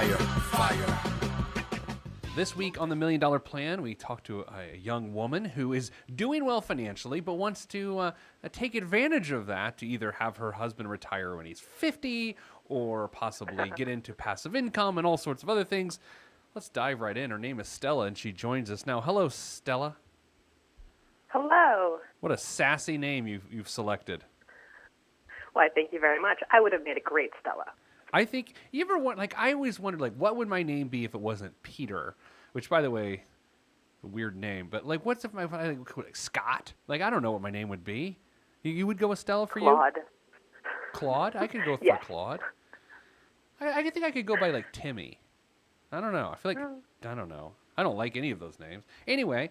fire, fire. This week on the $1 Million Plan, we talked to a young woman who is doing well financially, but wants to take advantage of that to either have her husband retire when he's 50 or possibly get into passive income and all sorts of other things. Let's dive right in. Her name is Stella, and she joins us now. Hello, Stella. Hello. What a sassy name you've selected. Why, thank you very much. I would have made a great Stella. I think, you ever want, like, I always wondered, like, what would my name be if it wasn't Peter? Which, by the way, a weird name. But, like, what's if like, Scott? Like, I don't know what my name would be. You would go with Stella for Claude. you? Claude? I could go Yes. for Claude. I think I could go by, like, Timmy. I don't know. I feel like, I don't know. I don't like any of those names. Anyway,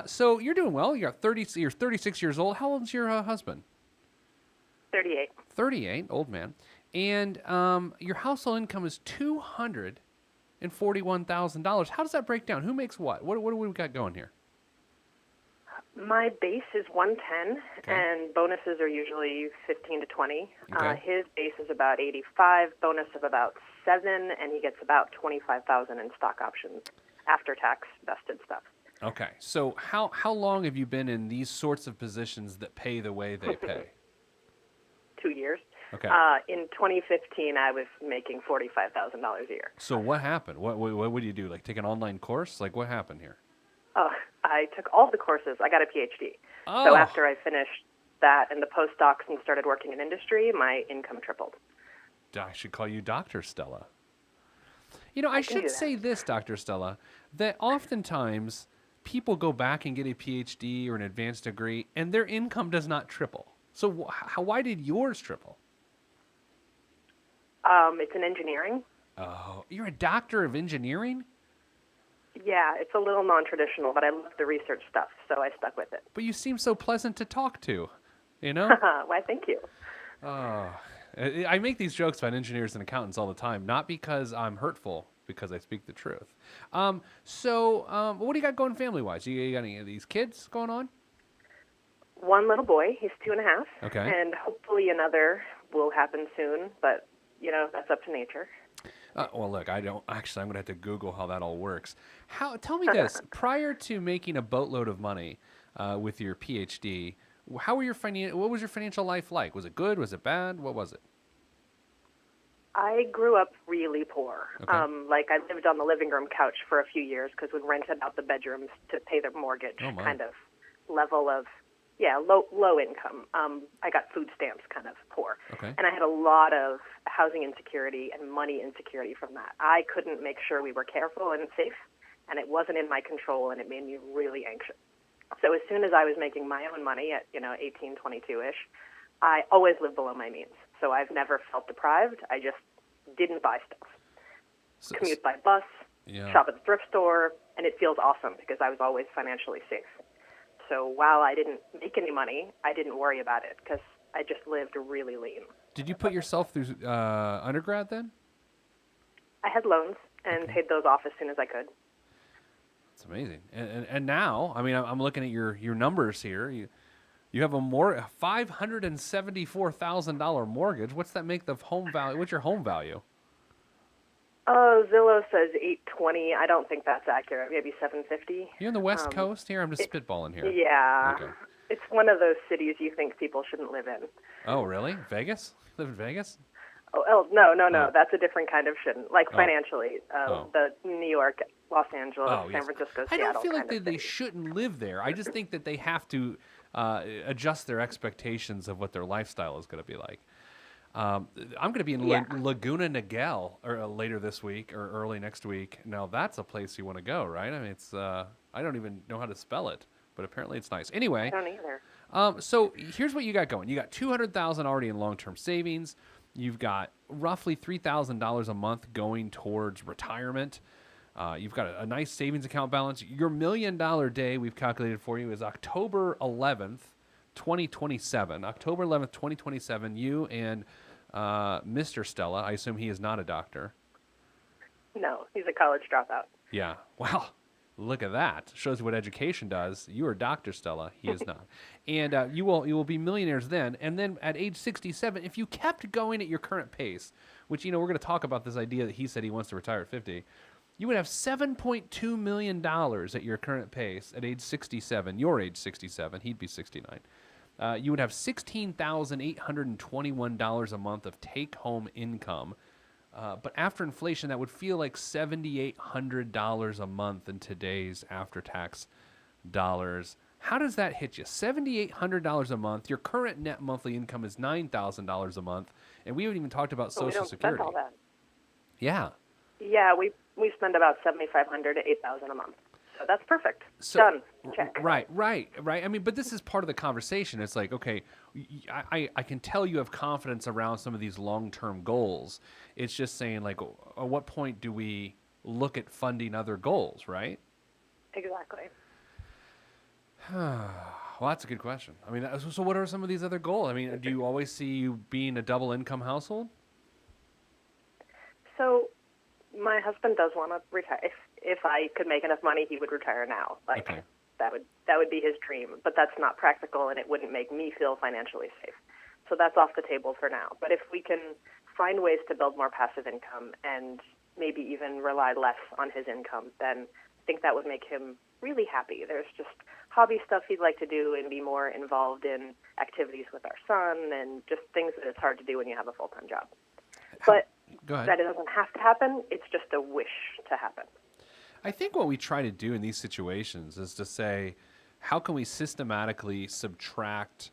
so you're doing well. You're 36 years old. How old is your husband? 38. 38, old man. And your household income is $241,000. How does that break down? Who makes what? What do we got going here? My base is 110, Okay. and bonuses are usually 15 to 20. Okay. His base is about 85, bonus of about 7, and he gets about 25,000 in stock options after tax vested stuff. Okay. So how long have you been in these sorts of positions that pay the way they pay? 2 years. Okay. In 2015, I was making $45,000 a year. So what happened? What would you do? Like take an online course? Like what happened here? Oh, I took all the courses. I got a PhD. Oh. So after I finished that and the postdocs and started working in industry, my income tripled. I should call you Dr. Stella. You know, I can do should that. say this, Dr. Stella, that oftentimes people go back and get a PhD or an advanced degree, and their income does not triple. So why did yours triple? It's in engineering. Oh, you're a doctor of engineering? Yeah, it's a little non-traditional, but I love the research stuff, so I stuck with it. But you seem so pleasant to talk to, you know? Why, thank you. Oh, I make these jokes about engineers and accountants all the time, not because I'm hurtful, because I speak the truth. So what do you got going family-wise? You got any of these kids going on? One little boy, he's 2.5. Okay. And hopefully another will happen soon, but, that's up to nature. Well, look, I'm going to have to Google how that all works. Tell me this, prior to making a boatload of money with your PhD, what was your financial life like? Was it good? Was it bad? What was it? I grew up really poor. Okay. I lived on the living room couch for a few years because we rented out the bedrooms to pay the mortgage, Oh, my. kind of level of, low income. I got food stamps, kind of poor. Okay. And I had a lot of housing insecurity and money insecurity from that. I couldn't make sure we were careful and safe, and it wasn't in my control, and it made me really anxious. So as soon as I was making my own money at, 18, 22-ish, I always lived below my means. So I've never felt deprived. I just didn't buy stuff. Commute by bus, shop at the thrift store, and it feels awesome because I was always financially safe. So while I didn't make any money, I didn't worry about it because I just lived really lean. Did you put yourself through undergrad then? I had loans and paid those off as soon as I could. That's amazing. And now, I mean, I'm looking at your numbers here. You have a $574,000 mortgage. What's that make the home value? What's your home value? Oh, Zillow says 820. I don't think that's accurate. Maybe 750. You're on the West Coast here? I'm just spitballing here. Yeah. Okay. It's one of those cities you think people shouldn't live in. Oh, really? Vegas? Live in Vegas? Oh no. Oh. That's a different kind of shouldn't. Like financially, the New York, Los Angeles, San Francisco, I Seattle. don't feel like kind of they city. shouldn't live there. I just think that they have to adjust their expectations of what their lifestyle is going to be like. I'm going to be in Laguna Niguel later this week or early next week. Now, that's a place you want to go, right? I mean, it's I don't even know how to spell it, but apparently it's nice. Anyway. I don't either. So here's what you got going. You got $200,000 already in long-term savings. You've got roughly $3,000 a month going towards retirement. You've got a nice savings account balance. Your $1 million day we've calculated for you is October 11th, 2027. October 11th, 2027. You and Mr. Stella. I assume he is not a doctor. No, he's a college dropout. Yeah. Well, look at that. Shows you what education does. You are Dr. Stella. He is not. And you will be millionaires then. And then at age 67, if you kept going at your current pace, which, we're going to talk about this idea that he said he wants to retire at 50. You would have $7.2 million at your current pace at age 67, your age 67, he'd be 69. You would have $16,821 a month of take-home income. But after inflation, that would feel like $7,800 a month in today's after-tax dollars. How does that hit you? $7,800 a month. Your current net monthly income is $9,000 a month, and we haven't even talked about But we Social don't Security. spend all that. Yeah. Yeah, we spend about $7,500 to $8,000 a month. So that's perfect. So, Done. Check. Right. I mean, but this is part of the conversation. It's like, okay, I can tell you have confidence around some of these long-term goals. It's just saying, like, at what point do we look at funding other goals, right? Exactly. Well, that's a good question. I mean, so what are some of these other goals? I mean, do you always see you being a double income household? So my husband does want to retire. If I could make enough money, he would retire now. Like, Okay. that would be his dream. But that's not practical, and it wouldn't make me feel financially safe. So that's off the table for now. But if we can find ways to build more passive income and maybe even rely less on his income, then I think that would make him really happy. There's just hobby stuff he'd like to do and be more involved in activities with our son and just things that it's hard to do when you have a full-time job. But Go ahead. that it doesn't have to happen. It's just a wish to happen. I think what we try to do in these situations is to say, how can we systematically subtract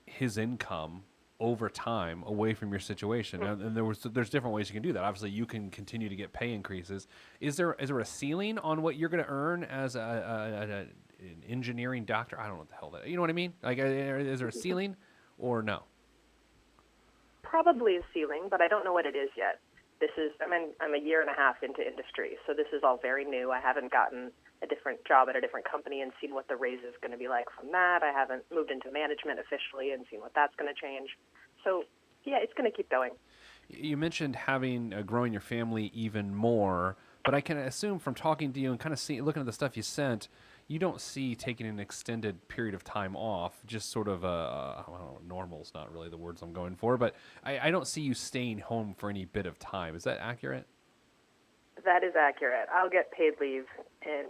his income over time away from your situation? And there's different ways you can do that. Obviously, you can continue to get pay increases. Is there a ceiling on what you're going to earn as an engineering doctor? I don't know what the hell that. You know what I mean? Like, is there a ceiling or no? Probably a ceiling, but I don't know what it is yet. I'm a year and a half into industry, so this is all very new. I haven't gotten a different job at a different company and seen what the raise is going to be like from that. I haven't moved into management officially and seen what that's going to change. So, yeah, it's going to keep going. You mentioned having growing your family even more, but I can assume from talking to you and kind of looking at the stuff you sent, you don't see taking an extended period of time off, just sort of I don't know, normal's not really the words I'm going for, but I don't see you staying home for any bit of time. Is that accurate? That is accurate. I'll get paid leave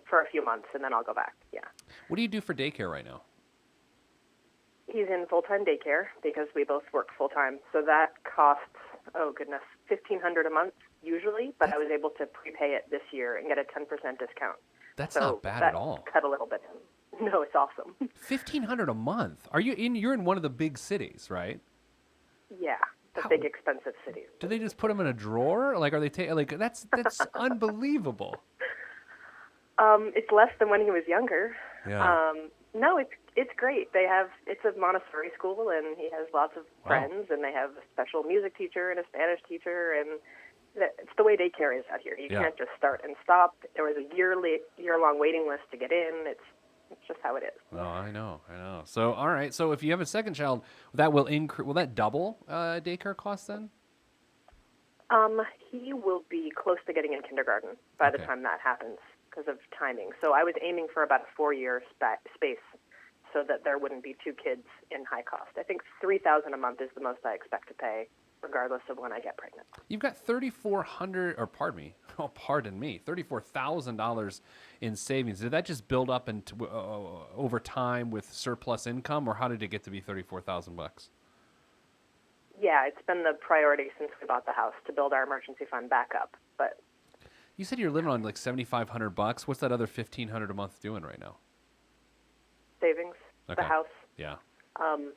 for a few months, and then I'll go back, yeah. What do you do for daycare right now? He's in full-time daycare because we both work full-time, so that costs, $1,500 a month usually, but I was able to prepay it this year and get a 10% discount. That's So not bad that at all. cut a little bit in. No, it's awesome. $1,500 a month. You're in one of the big cities, right? Yeah, the How- big expensive cities. Do they just put them in a drawer? Like, are they that's unbelievable. It's less than when he was younger. Yeah. No, it's great. It's a Montessori school, and he has lots of friends, and they have a special music teacher and a Spanish teacher, and it's the way daycare is out here. You can't just start and stop. There was a year-long waiting list to get in. It's just how it is. Oh, I know. So, all right. So, if you have a second child, that will increase. Will that double daycare costs then? He will be close to getting in kindergarten by the Okay. time that happens because of timing. So I was aiming for about a 4-year space so that there wouldn't be two kids in high cost. I think $3,000 a month is the most I expect to pay, regardless of when I get pregnant. You've got $34,000 in savings. Did that just build up over time with surplus income, or how did it get to be $34,000? Yeah, it's been the priority since we bought the house to build our emergency fund back up. But You said you're living on like $7,500. What's that other $1,500 a month doing right now? savings, Okay. the house, Yeah. I'm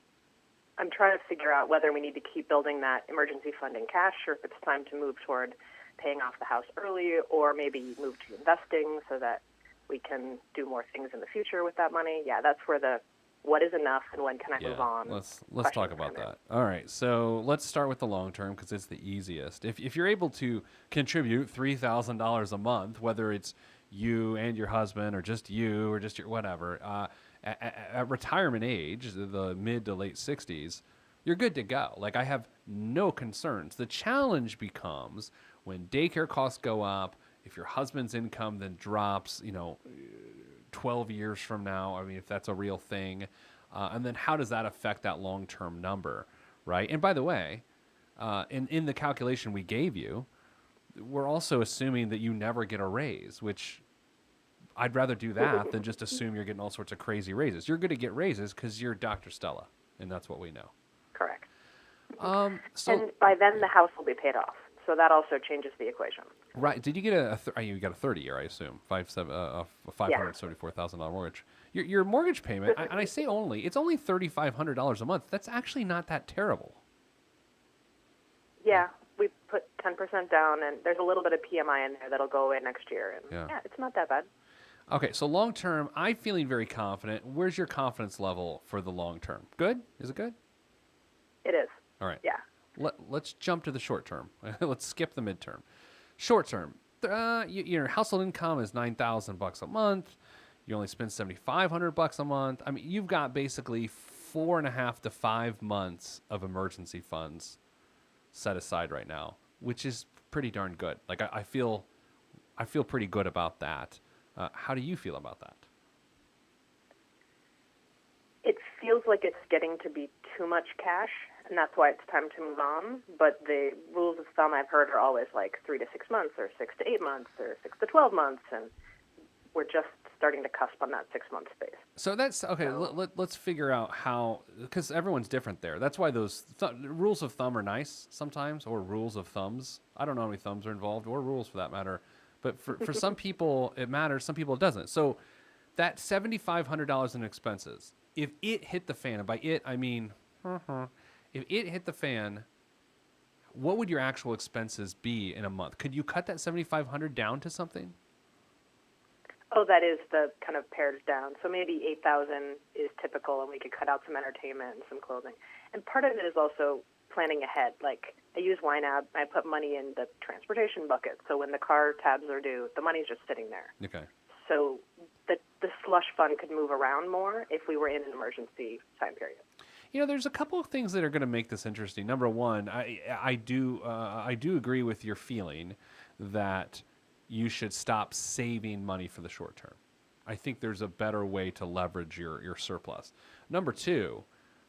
trying to figure out whether we need to keep building that emergency fund in cash or if it's time to move toward paying off the house early or maybe move to investing so that we can do more things in the future with that money. Yeah, that's where the what is enough and when can I move on. Let's questions talk about come in. that. All right, so let's start with the long term because it's the easiest. If you're able to contribute $3,000 a month, whether it's you and your husband or just you or just your whatever, at retirement age, the mid to late 60s, you're good to go. Like, I have no concerns. The challenge becomes when daycare costs go up, if your husband's income then drops, 12 years from now, I mean, if that's a real thing, and then how does that affect that long-term number, right? And by the way, in the calculation we gave you, we're also assuming that you never get a raise, which I'd rather do that than just assume you're getting all sorts of crazy raises. You're going to get raises because you're Dr. Stella, and that's what we know. Correct. So And by then, the house will be paid off. So that also changes the equation. right, did you get you got a 30-year, I assume, a $574,000 mortgage. Your mortgage payment, and I say it's only $3,500 a month. That's actually not that terrible. Yeah, we put 10% down, and there's a little bit of PMI in there that'll go away next year. And Yeah. it's not that bad. Okay, so long term, I'm feeling very confident. Where's your confidence level for the long term? Good? Is it good? It is. All right. Yeah. Let's jump to the short term. Let's skip the midterm. Short term, your household income is $9,000 a month. You only spend $7,500 a month. I mean, you've got basically 4.5 to 5 months of emergency funds set aside right now, which is pretty darn good. Like I feel pretty good about that. How do you feel about that? It feels like it's getting to be too much cash, and that's why it's time to move on. But the rules of thumb I've heard are always like 3 to 6 months, or 6 to 8 months, or 6 to 12 months, and we're just starting to cusp on that 6-month space. So that's okay. Let's figure out how, because everyone's different there. That's why those rules of thumb are nice sometimes, or rules of thumbs. I don't know how many thumbs are involved, or rules for that matter. But for some people it matters, some people it doesn't. So that $7,500 in expenses, if it hit the fan, and by it I mean, if it hit the fan, what would your actual expenses be in a month? Could you cut that $7,500 down to something? Oh, that is the kind of pared down. So maybe 8,000 is typical, and we could cut out some entertainment and some clothing. And part of it is also planning ahead. Like I use YNAB, I put money in the transportation bucket. So when the car tabs are due, the money's just sitting there. Okay. So the slush fund could move around more if we were in an emergency time period. You know, there's a couple of things that are going to make this interesting. Number one, I do agree with your feeling that you should stop saving money for the short term. I think there's a better way to leverage your surplus. Number two,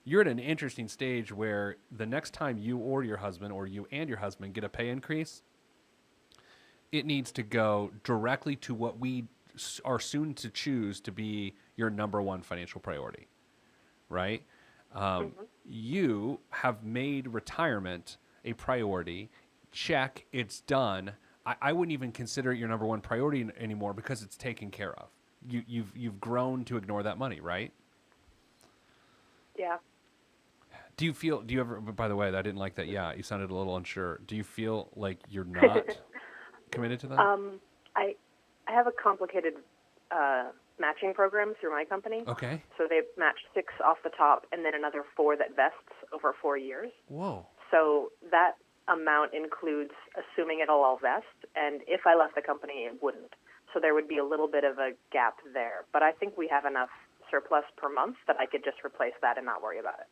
you're at an interesting stage where the next time you or your husband, or you and your husband, get a pay increase, it needs to go directly to what we are soon to choose to be your number one financial priority, right? You have made retirement a priority. Check, it's done. I wouldn't even consider it your number one priority anymore because it's taken care of. You've grown to ignore that money, right? Yeah. Do you ever, by the way, I didn't like that. Yeah, you sounded a little unsure. Do you feel like you're not committed to that? I have a complicated matching program through my company. Okay. So they match 6 off the top and then another 4 that vests over 4 years. Whoa. So that amount includes assuming it'll all vest, and if I left the company, it wouldn't. So there would be a little bit of a gap there. But I think we have enough surplus per month that I could just replace that and not worry about it.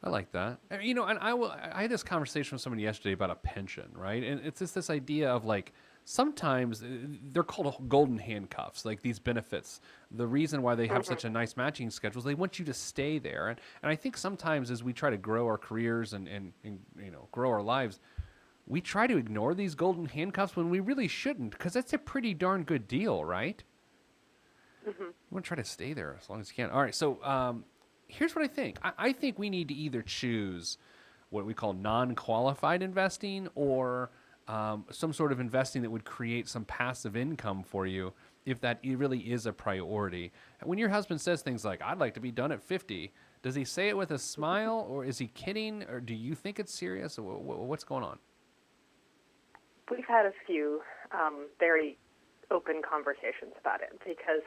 I like that. You know, and I had this conversation with somebody yesterday about a pension, right? And it's just this idea of like, sometimes they're called golden handcuffs, like these benefits. The reason why they have such a nice matching schedule is they want you to stay there. And I think sometimes as we try to grow our careers and you know, grow our lives, we try to ignore these golden handcuffs when we really shouldn't, because that's a pretty darn good deal, right? You want to try to stay there as long as you can. All right, so here's what I think. I think we need to either choose what we call non-qualified investing, or some sort of investing that would create some passive income for you if that really is a priority. When your husband says things like, I'd like to be done at 50, does he say it with a smile, or is he kidding, or do you think it's serious? What's going on? We've had a few very open conversations about it, because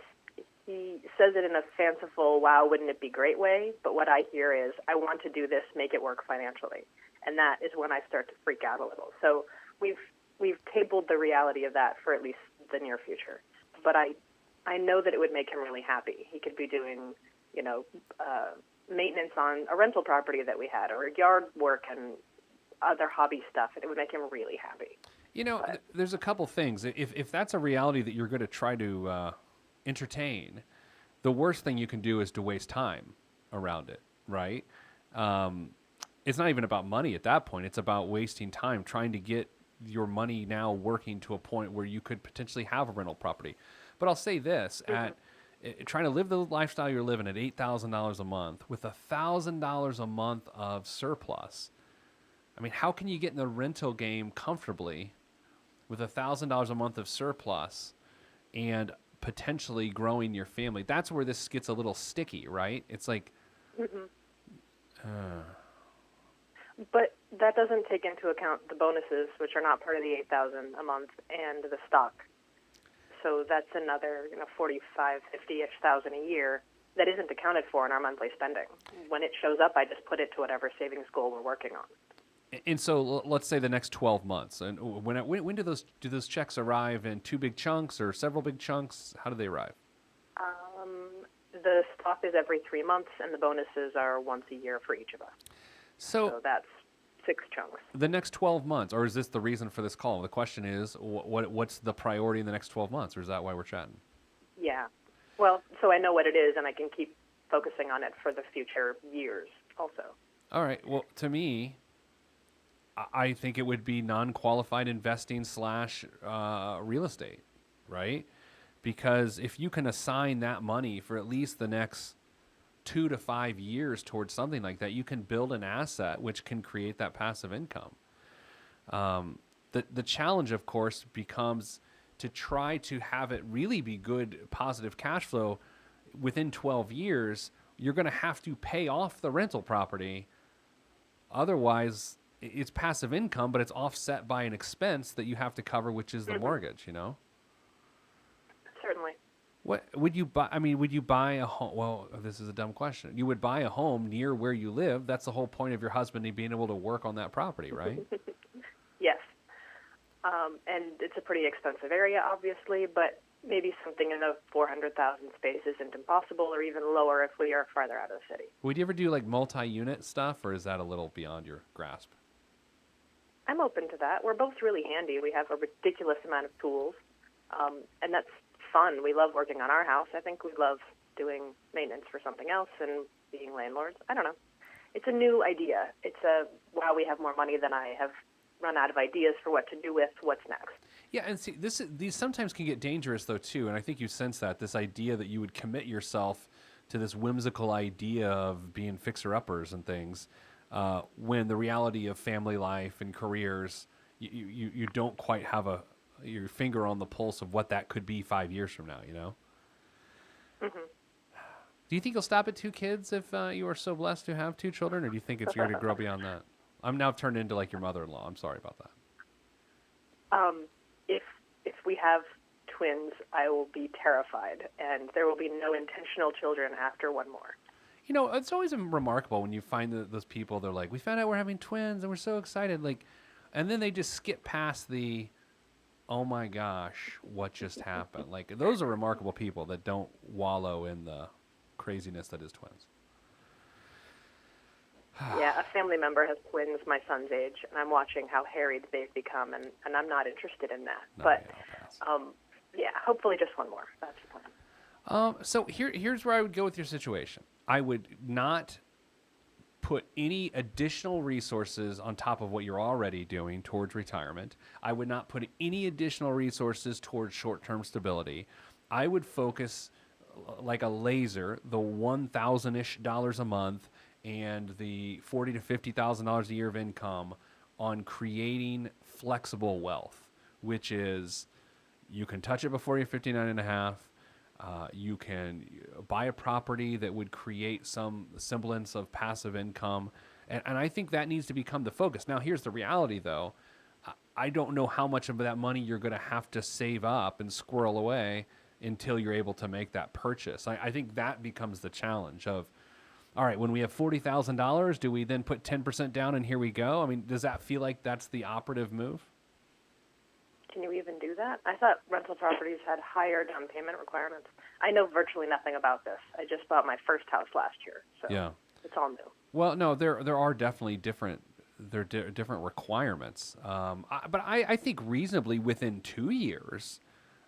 he says it in a fanciful, wow, wouldn't it be great way, but what I hear is, I want to do this, make it work financially. And that is when I start to freak out a little. So we've tabled the reality of that for at least the near future. But I know that it would make him really happy. He could be doing, you know, maintenance on a rental property that we had, or yard work and other hobby stuff, and it would make him really happy. You know, there's a couple things. If that's a reality that you're going to try to entertain, the worst thing you can do is to waste time around it, right? it's not even about money at that point. It's about wasting time trying to get your money now working to a point where you could potentially have a rental property. But I'll say this, at trying to live the lifestyle you're living at $8,000 a month with $1,000 a month of surplus. I mean, how can you get in the rental game comfortably with $1,000 a month of surplus and potentially growing your family? That's where this gets a little sticky, right? It's like, But that doesn't take into account the bonuses, which are not part of the 8,000 a month, and the stock. So that's another, 45, 50-ish thousand a year that isn't accounted for in our monthly spending. When it shows up, I just put it to whatever savings goal we're working on. and so let's say the next 12 months. And when do those checks arrive in two big chunks or several big chunks? How do they arrive? The stock is every 3 months, and the bonuses are once a year for each of us. So that's 6 chunks. The next 12 months, or is this the reason for this call? The question is, what's the priority in the next 12 months, or is that why we're chatting? Yeah. Well, so I know what it is, and I can keep focusing on it for the future years also. All right. Well, to me, I think it would be non-qualified investing / real estate, right? Because if you can assign that money for at least the next 2 to 5 years towards something like that, you can build an asset which can create that passive income. The challenge, of course, becomes to try to have it really be good, positive cash flow within 12 years. You're going to have to pay off the rental property. Otherwise, it's passive income, but it's offset by an expense that you have to cover, which is the mortgage, Certainly. What would you buy? I mean, would you buy a home? Well, this is a dumb question. You would buy a home near where you live. That's the whole point of your husband being able to work on that property, right? Yes. And it's a pretty expensive area, obviously, but maybe something in the 400,000 space isn't impossible, or even lower if we are farther out of the city. Would you ever do like multi-unit stuff, or is that a little beyond your grasp? I'm open to that. We're both really handy. We have a ridiculous amount of tools, and that's fun. We love working on our house. I think we love doing maintenance for something else and being landlords. I don't know. It's a new idea. It's wow, we have more money than I have run out of ideas for what to do with what's next. Yeah, and see, these sometimes can get dangerous though too, and I think you sense that, this idea that you would commit yourself to this whimsical idea of being fixer-uppers and things, when the reality of family life and careers, you don't quite have your finger on the pulse of what that could be 5 years from now, Mm-hmm. Do you think you'll stop at 2 kids if you are so blessed to have 2 children, or do you think it's going to grow beyond that? I'm now turned into like your mother-in-law. I'm sorry about that. If we have twins, I will be terrified, and there will be no intentional children after one more. It's always remarkable when you find those people, they're like, we found out we're having twins and we're so excited. Like, and then they just skip past the, oh my gosh, what just happened? Like, those are remarkable people that don't wallow in the craziness that is twins. Yeah, a family member has twins my son's age, and I'm watching how harried they've become, and I'm not interested in that. No, but, yeah, I'll pass. yeah, hopefully just one more. That's the plan. So here's where I would go with your situation. I would not put any additional resources on top of what you're already doing towards retirement. I would not put any additional resources towards short-term stability. I would focus like a laser, the $1,000-ish a month and the $40,000 to $50,000 a year of income on creating flexible wealth, which is you can touch it before you're 59 and a half. You can buy a property that would create some semblance of passive income. And I think that needs to become the focus. Now, here's the reality, though. I don't know how much of that money you're going to have to save up and squirrel away until you're able to make that purchase. I think that becomes the challenge of, all right, when we have $40,000, do we then put 10% down and here we go? I mean, does that feel like that's the operative move? Can you even do that? I thought rental properties had higher down payment requirements. I know virtually nothing about this. I just bought my first house last year, so yeah, it's all new. Well, no, there are definitely different requirements. But I think reasonably within 2 years.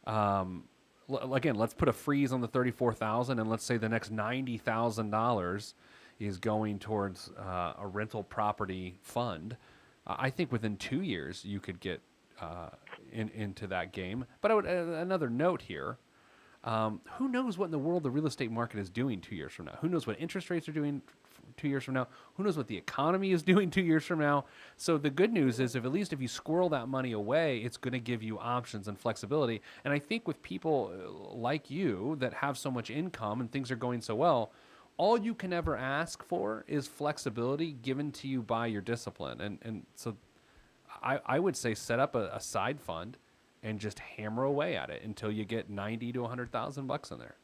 Again, let's put a freeze on the $34,000, and let's say the next $90,000 is going towards a rental property fund, I think within 2 years you could get into that game. But I would another note here. Who knows what in the world the real estate market is doing 2 years from now? Who knows what interest rates are doing 2 years from now? Who knows what the economy is doing 2 years from now? So the good news is, if at least if you squirrel that money away, it's going to give you options and flexibility. And I think with people like you that have so much income and things are going so well, all you can ever ask for is flexibility given to you by your discipline. And so I would say set up a side fund and just hammer away at it until you get 90 to 100,000 bucks in there.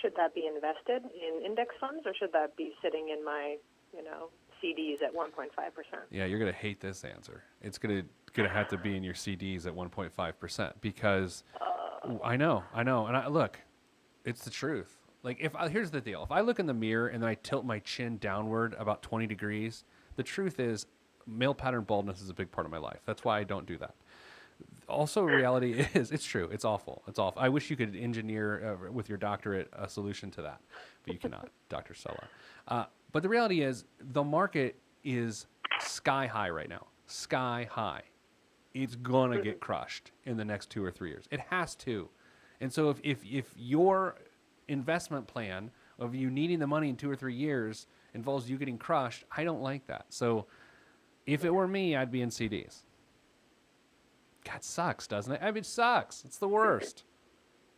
Should that be invested in index funds, or should that be sitting in my, CDs at 1.5%? Yeah, you're gonna hate this answer. It's gonna have to be in your CDs at 1.5% because I know, and look, it's the truth. Like here's the deal: if I look in the mirror and then I tilt my chin downward about 20 degrees, the truth is, male pattern baldness is a big part of my life. That's why I don't do that. Also, reality is, it's true. It's awful. It's awful. I wish you could engineer with your doctorate a solution to that, but you cannot, Dr. Stella. But the reality is, the market is sky high right now. Sky high. It's gonna get crushed in the next 2 or 3 years. It has to. And so, if your investment plan of you needing the money in 2 or 3 years involves you getting crushed, I don't like that. So, if it were me, I'd be in CDs. God, sucks, doesn't it? I mean, it sucks. It's the worst.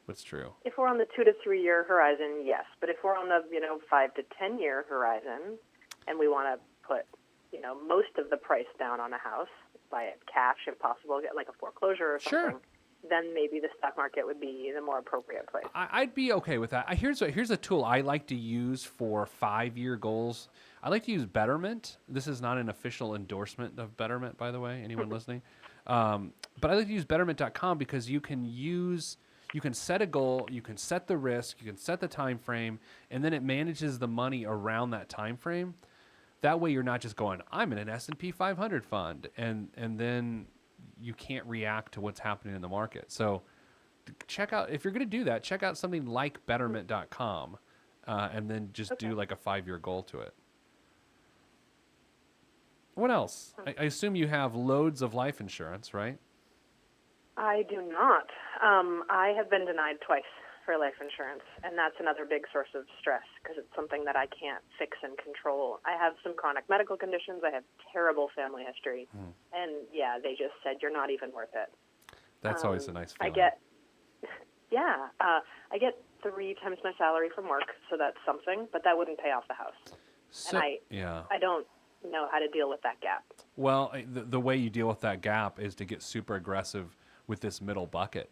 But it's true. If we're on the 2 to 3 year horizon, yes. But if we're on the 5 to 10 year horizon, and we want to put most of the price down on a house, buy it cash if possible, get like a foreclosure or something, Sure. then maybe the stock market would be the more appropriate place. I'd be okay with that. Here's a tool I like to use for 5-year goals. I like to use Betterment. This is not an official endorsement of Betterment, by the way, anyone listening. But I like to use Betterment.com because you can set a goal, you can set the risk, you can set the time frame, and then it manages the money around that time frame. That way you're not just going, I'm in an S&P 500 fund, and then you can't react to what's happening in the market. So check out, if you're going to do that, check out something like Betterment.com, and then just do like a 5-year goal to it. What else? I assume you have loads of life insurance, right? I do not. I have been denied twice for life insurance, and that's another big source of stress because it's something that I can't fix and control. I have some chronic medical conditions. I have terrible family history, and they just said you're not even worth it. That's always a nice feeling. I get 3 times my salary from work, so that's something, but that wouldn't pay off the house. So, and I don't know how to deal with that gap. Well, the way you deal with that gap is to get super aggressive with this middle bucket,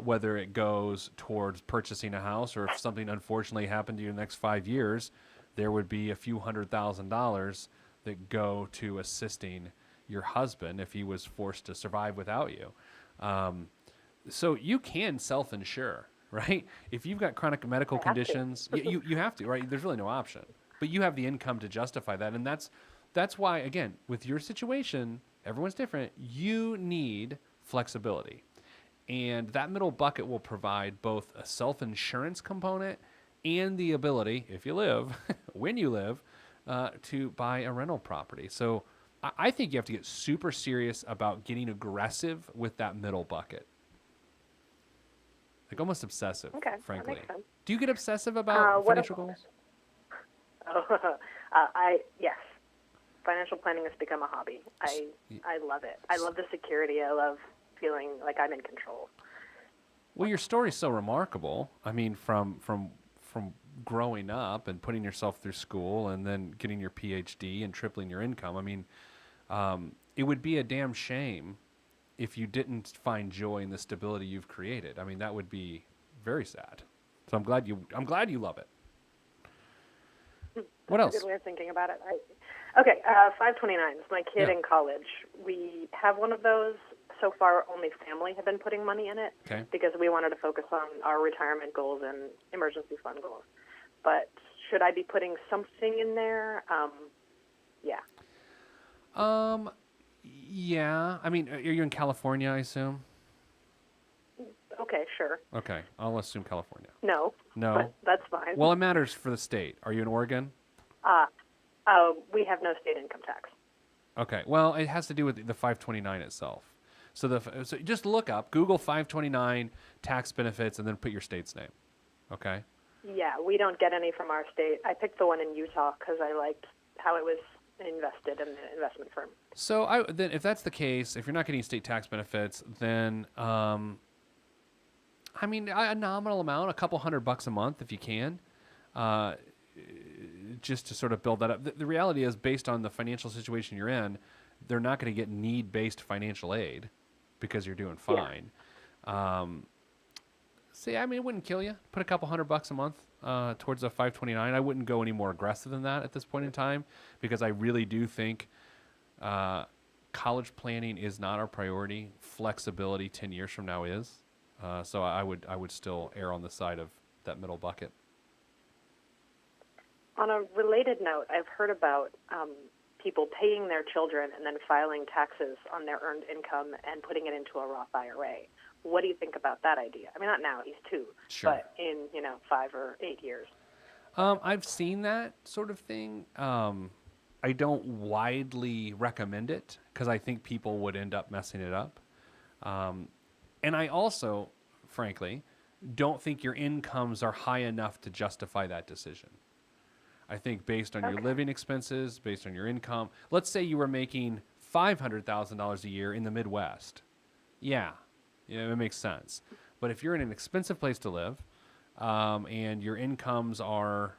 whether it goes towards purchasing a house or if something unfortunately happened to you in the next 5 years, there would be a few $100,000 that go to assisting your husband if he was forced to survive without you. So you can self-insure, right? If you've got chronic medical conditions, you have to, right? There's really no option. But you have the income to justify that. And that's why, again, with your situation, everyone's different. You need flexibility. And that middle bucket will provide both a self-insurance component and the ability, if you live, when you live, to buy a rental property. So I think you have to get super serious about getting aggressive with that middle bucket. Like almost obsessive, frankly. That makes sense. Do you get obsessive about financial goals? Yes. Financial planning has become a hobby. I love it. I love the security. I love feeling like I'm in control. Well, your story's so remarkable. I mean, from growing up and putting yourself through school and then getting your PhD and tripling your income. I mean, it would be a damn shame if you didn't find joy in the stability you've created. I mean, that would be very sad. So I'm glad you love it. What else? That's a good way of thinking about it. 529s. My kid in college. We have one of those. So far, only family have been putting money in it because we wanted to focus on our retirement goals and emergency fund goals. But should I be putting something in there? Yeah. I mean, are you in California, I assume? Okay, sure. Okay, I'll assume California. No. No? But that's fine. Well, it matters for the state. Are you in Oregon? We have no state income tax. Okay, well, it has to do with the 529 itself. So just look up, Google 529 tax benefits, and then put your state's name. Okay? Yeah, we don't get any from our state. I picked the one in Utah because I liked how it was invested in the investment firm. So then, if that's the case, if you're not getting state tax benefits, then a nominal amount, a couple $100 a month if you can, just to sort of build that up. The reality is, based on the financial situation you're in, they're not going to get need-based financial aid because you're doing fine. Yeah. It wouldn't kill you. Put a couple $100 a month towards a 529. I wouldn't go any more aggressive than that at this point in time, because I really do think college planning is not our priority. Flexibility 10 years from now is. So I would still err on the side of that middle bucket. On a related note, I've heard about people paying their children and then filing taxes on their earned income and putting it into a Roth IRA. What do you think about that idea? I mean, not now, he's 2, sure. But in 5 or 8 years. I've seen that sort of thing. I don't widely recommend it because I think people would end up messing it up. And I also, frankly, don't think your incomes are high enough to justify that decision. I think based on your living expenses, based on your income, let's say you were making $500,000 a year in the Midwest. Yeah, it makes sense. But if you're in an expensive place to live, and your incomes are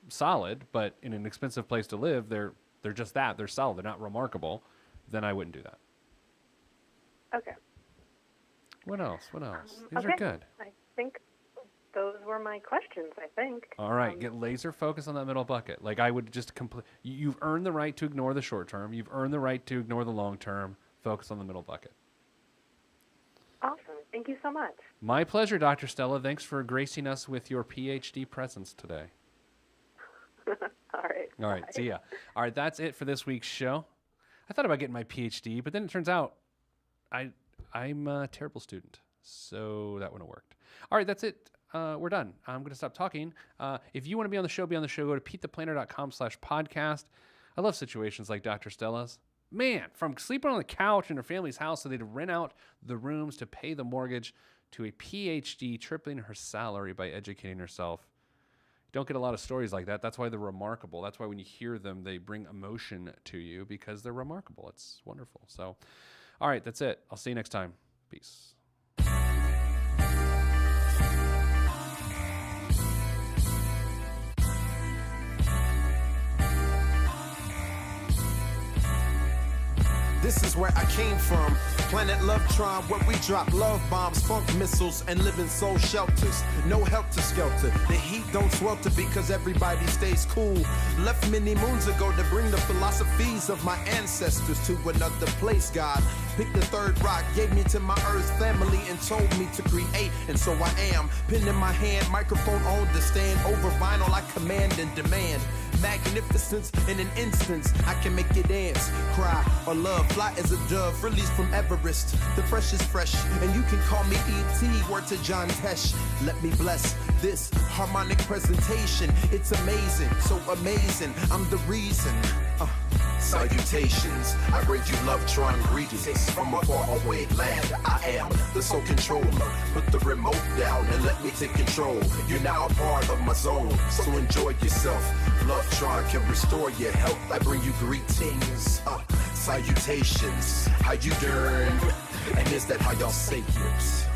solid, but in an expensive place to live, they're just that. They're solid. They're not remarkable. Then I wouldn't do that. Okay. What else? These are good. I think those were my questions, I think. All right. Get laser focused on that middle bucket. Like, I would just you've earned the right to ignore the short term. You've earned the right to ignore the long term. Focus on the middle bucket. Awesome. Thank you so much. My pleasure, Dr. Stella. Thanks for gracing us with your PhD presence today. All right. All right. Bye. See ya. All right. That's it for this week's show. I thought about getting my PhD, but then it turns out I'm a terrible student. So that wouldn't have worked. All right. That's it. We're done. I'm going to stop talking. If you want to be on the show, go to PeteThePlanner.com/podcast. I love situations like Dr. Stella's. Man, from sleeping on the couch in her family's house so they'd rent out the rooms to pay the mortgage, to a PhD tripling her salary by educating herself. You don't get a lot of stories like that. That's why they're remarkable. That's why when you hear them, they bring emotion to you because they're remarkable. It's wonderful. So, all right, that's it. I'll see you next time. Peace. This is where I came from. Planet Lovetron, where we drop love bombs, funk missiles, and live in soul shelters. No helter-skelter. The heat don't swelter because everybody stays cool. Left many moons ago to bring the philosophies of my ancestors to another place, God. Picked the third rock, gave me to my earth family, and told me to create, and so I am. Pen in my hand, microphone on the stand. Over vinyl, I command and demand. Magnificence in an instance, I can make you dance, cry, or love. Fly as a dove, released from Everest. The fresh is fresh, and you can call me E.T. Word to John Tesh. Let me bless this harmonic presentation. It's amazing, so amazing. I'm the reason. Salutations, I bring you Lovetron greetings from a faraway land. I am the sole controller. Put the remote down and let me take control. You're now a part of my zone, so enjoy yourself. Lovetron can restore your health. I bring you greetings, salutations. How you doing? And is that how y'all say it?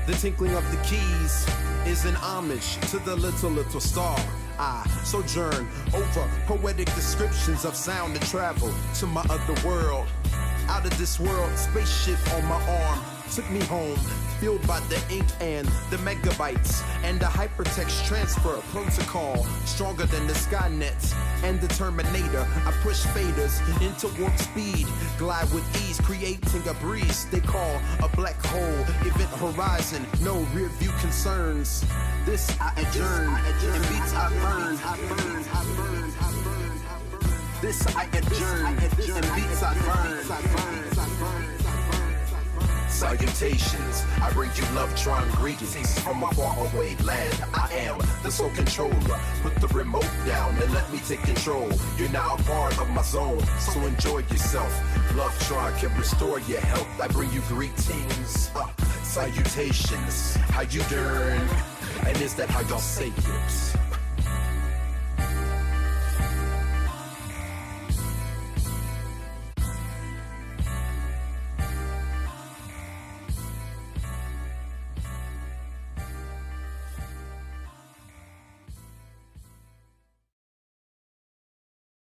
The tinkling of the keys is an homage to the little star. I sojourn over poetic descriptions of sound and travel to my other world. Out of this world, spaceship on my arm took me home, fueled by the ink and the megabytes and the hypertext transfer protocol, stronger than the Skynet and the Terminator. I push faders into warp speed, glide with ease, creating a breeze they call a black hole. Event horizon, no rear view concerns. This I adjourn, and beats I burn. This I adjourn, and beats I burn. Salutations, I bring you love, trying greetings from a faraway land. I am the soul controller. Put the remote down and let me take control. You're now a part of my zone, so enjoy yourself. Love Tron can restore your health. I bring you greetings, salutations. How you doing? And is that how y'all say it?